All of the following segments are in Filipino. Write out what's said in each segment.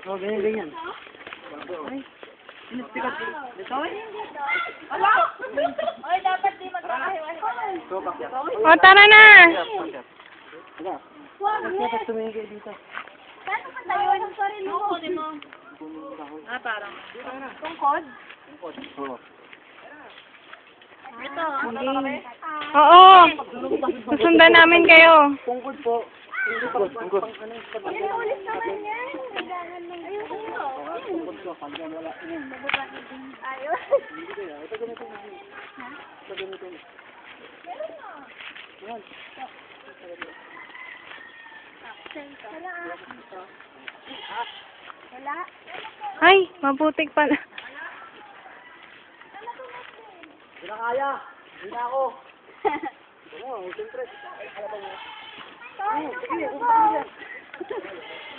Oh, ganyan. Ay, sinistikat din. Ito eh. Ala! Oy, dapat di magkakahiwa-hiwalay. O, tara na! Wag na. Dapat tumingin kayo dito. Paano pa tayo? Ang sarili mo. Mo. Parang. Tungkod? Oo. Ito. Oo! Susundan namin kayo. Tungkod po. Tungkod. Ulit naman yan. Ayun. Tungkod ko. Pagka wala. Ayos. Ito ganito. Ito ganito. Yan. Wala. Ay, mabutik pala. Hindi na kaya. Hindi na ako. Oo, siyempre.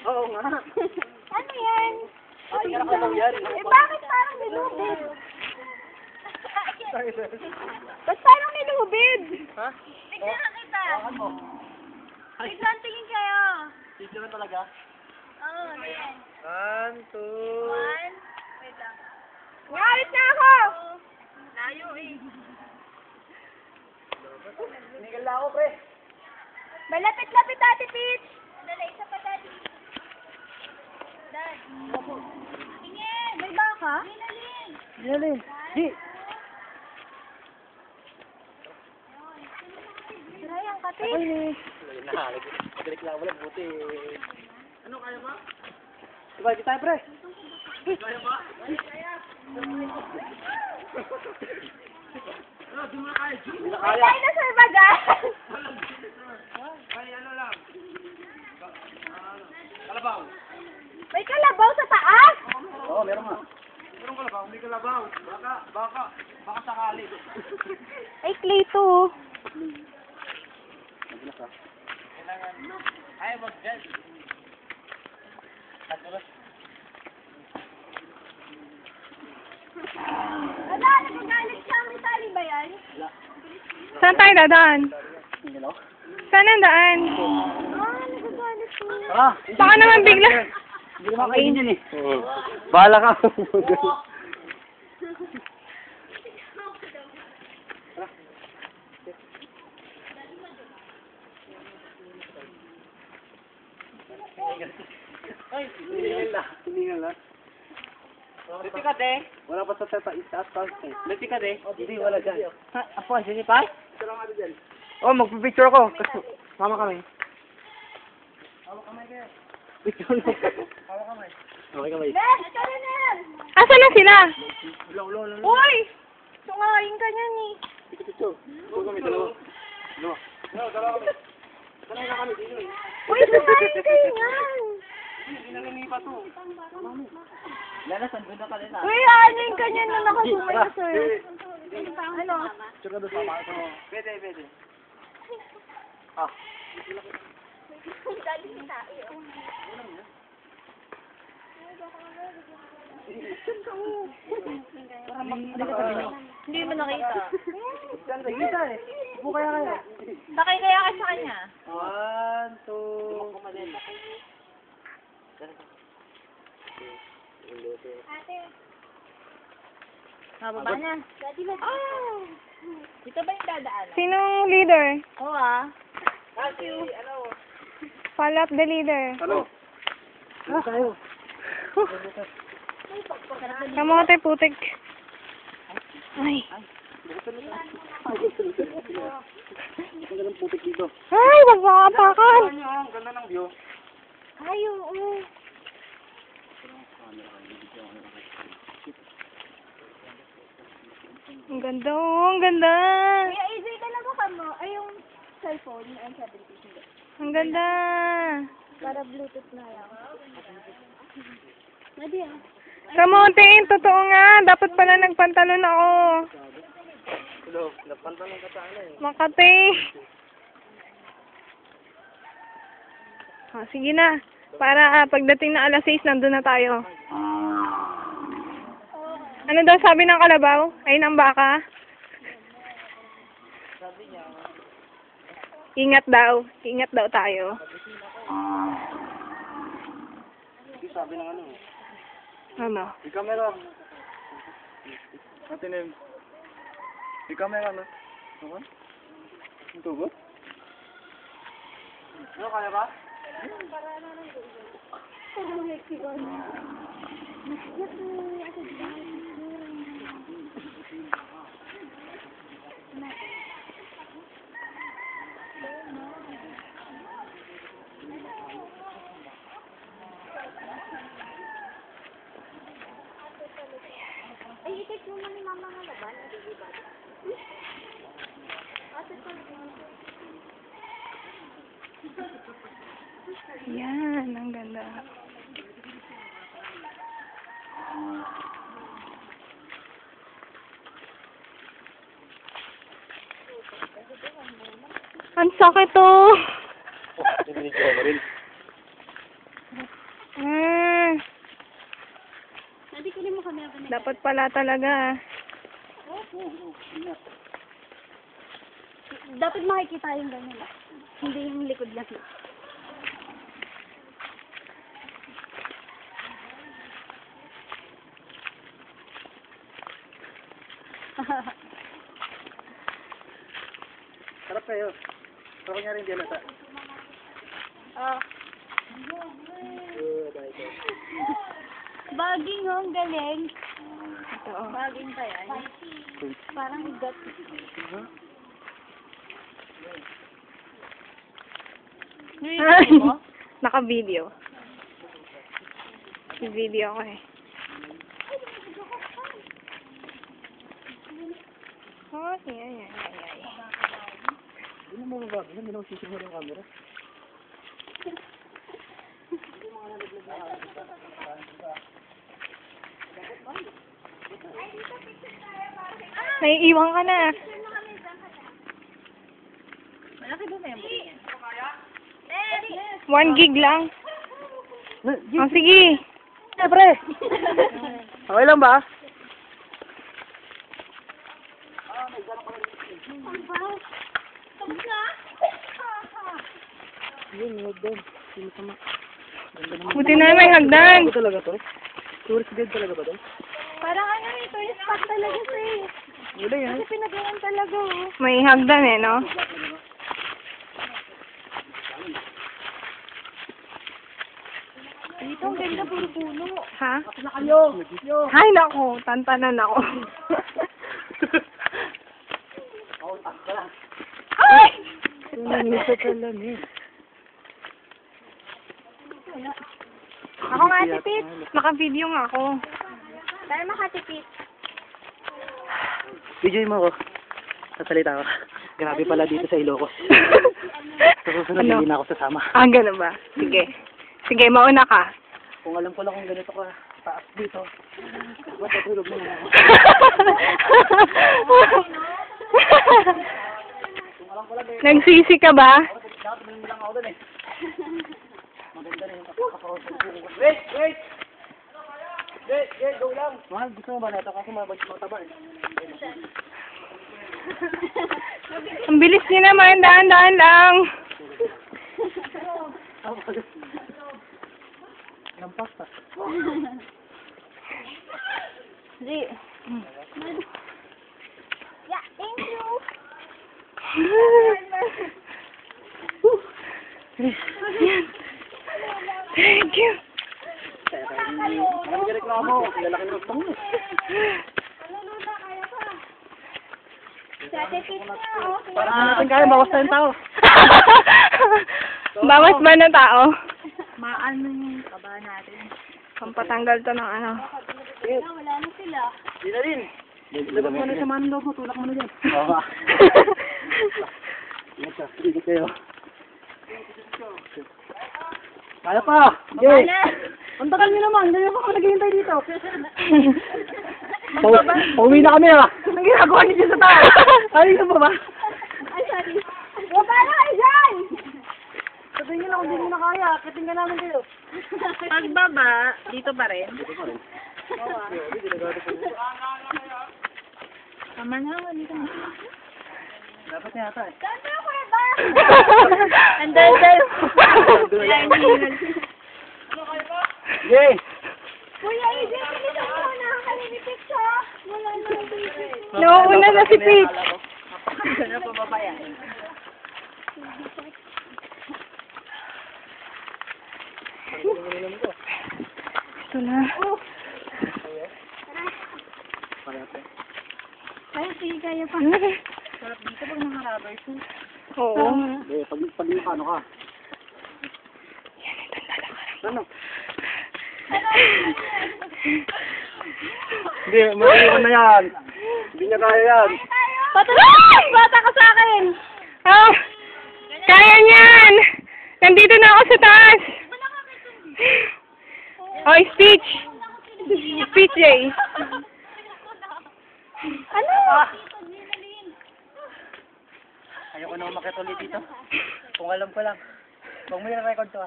Oo nga. Ano yan? Ito nga ako yan. Bakit parang nilubid? Ba't parang nilubid? Ha? Tignan kita. Ano? Tignan, tingin kayo. Video na talaga? Oo, ano yan? 1, 2. One. Wait lang. Ngalit na ako! Layo eh. Tinggal na ako, pre. Malapit-lapit, Ate Peach. Dala, isa pa, Daddy. Dad. Tingin. May baka? Minalin. Dali. Di. Try ang Ay, kapit. nagreklamo lang, buti. Ano, kaya ba? Diba, di tayo, pre? Kaya ba? Kaya. Di mo na kaya, G. Di na May kaya. dinosaur ba dyan? Ay, ano lang. Kalabaw. May kalabaw sa taas? Oo, meron nga. Meron kalabaw, may kalabaw. Baka sakali. Ay, clay to. Ay, mag-jet. Wala, nagagalit siya. May tali ba yan? Saan tayo dadaan? Saan ang daan? Ah, nagagalit siya. Tara. Baka naman bigla. Hindi naman kayo dyan eh. Bahala ka. Ay, tingnan lang. Lipi ka, de. Wala pa sa itaas pa. Lipi ka, de. Hindi, wala dyan. Ha? Apo, sini pa? Ito lang ako dyan. Oh, magpipicture ko. Sama kami. Hawak kamay kayo. Picture mo. Hawak kamay. Okay kamay. Bes, kami na yan. Asan na sila? Ulo. Uy! Tungayin ka niyan eh. Picture. Huwag kami, dalawa. Dalawa kami. Sanay na kami dito eh. Uy, tungayin kayo yan. Hindi na lumipa to. Lala, saan doon na ka na? Uy, aanin ka niyan na nakasumay na sir. Ano? Tsaka doon sa mga ito. Pwede. Ah. Dali si tayo. Hindi mo nakita. Kita eh. Upo kaya kayo. Sakay kaya ka sa kanya? 1, 2. Ate. Mababa na. Oh! Dito ba yung dadaan? Sinong leader? Oo ah. Follow up the leader. Ano? Ano tayo? Kamote putik. Ay. Ang ganda ng putik dito. Ay, wag makapakan. Ang ganda ng view. Ay, oo. Ang ganda, oh, ang ganda. Kuya AJ, dalawa ka mo. Ay, yung cellphone, yung N70. Ang ganda. Para Bluetooth na lang. Pwede ah. Kamote, totoo nga. Dapat pala nagpantalon ako. Hello, napantalong ka sa ano eh. Makati. Sige na. Para pagdating na alas 6, nandun na tayo. Ano daw sabi ng kalabaw? Ay, ng baka? Ingat daw. Ingat daw tayo. sabi ng ano. Ano? Di camera. Natin di camera na. Okay? Ang tugot? Ano, kaya ba? Ay, itik mo man ni mama ng laban. Di ba? Yan, ang ganda. Ang sakit to. Hindi ko mo kami ako Dapat pala talaga. Dapat makikita yung ganyan lang. Hindi yung likod lang. Sarap kayo. Sarap niya rin dyan ata. Ah. Baging oh, ang galing. Ito, oh. Baging pa yan. Parang igat. Naka-video. Video ko eh. Oh, yan. Hindi mo mababa. Hindi mo sisimula yung camera. Naiiwan ka na. Malaki ba memory yan? 1 gig lang. Oh, sige. Siyempre! Okay lang ba? Tapos na? Yun, huwag doon. Sino sama? Buti na may hagdan. Ito talaga to? Tourist guide talaga ba to? Parang ano eh, tourist spot talaga siya eh. Wala yan. Kasi pinagawan talaga oh. May hagdan eh, no? Dito ang ganda puro puno. Ha? Na kayo! Hay, nako. Tantanan ako. Ay! Nangisa pala ni. Ako nga, tipit. Naka-video nga ako. Tayo makatipid. Video mo ako. Sasalita ako. Grabe pala dito sa Ilocos. Sa susunod, Ano? hindi na ako sasama. Ah, ganun ba? Sige. Sige, mauna ka. Kung alam ko lang kung ganito ka taas dito, matutulog na lang ako. Nagsisi ka ba? Nakatumulong mo lang ako doon eh. Maganda na yung kapakausap ko. Wait! Go lang! Mahal, gusto mo ba na ito? Kasi mataba eh. Ang bilis niyo naman. Daan-daan lang. Lampas pa. Di. Yeah, thank you. Thank you. Ano yung reklamo? Lalaki ng utang mo. Sa tipid na oh. Para natin kaya, bawas tayong tao. Bawas ba ng tao? Maano yung kaba natin. Pampatanggal to ng ano. Wala na sila. Hindi na rin. Labas mo na sa manlog mo, tulak mo na dyan. Oo ba? Sige kayo. Kaya pa! Okay! Ang tagal nyo naman, hindi ako naghihintay dito. Pauwi na kami ah! Anong ginagawa niyo dyan sa taas? Ayaw nyo ba ba? Ay, sorry. Wala na kayo dyan! Sabihin nyo na kung hindi nyo na kaya, kitin ka namin kayo. Pagbaba, dito pa rin. Tama na, dito na. Dapat na yata eh. Saan ba ako ba? Andun. Wala yung hingal. Yay! Kuya, Eden, bilisan mo na. Kanini picture. Wala na. Nauuna na si Peach. Ano pa ba yan? Ito na. Ay, sige, kaya pa. Sarap dito pag mga rubbers. Oo. Pag ano ka? Ano? Hindi, maliwan na yan. Hindi niya kaya yan. Bata ka sa akin. Ah! Kaya niyan! Nandito na ako sa taas. Oy, speech! Speech, Jay. Ano? Ayoko na umakit ulit dito. Kung alam ko lang. Huwag mo yung record to ah.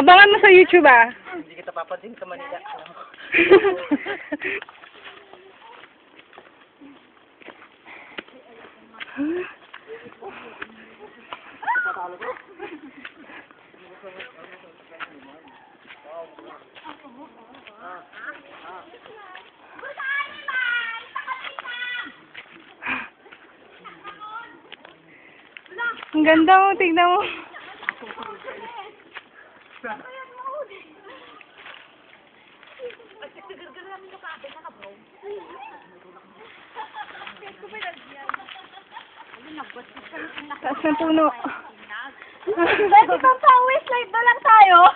Abangan mo sa YouTube ah. Hindi kita papansin sa Manila. Alam ko. Ang ganda mo, tignan mo. Taas ng puno. Pwede pang pa-slide na lang tayo.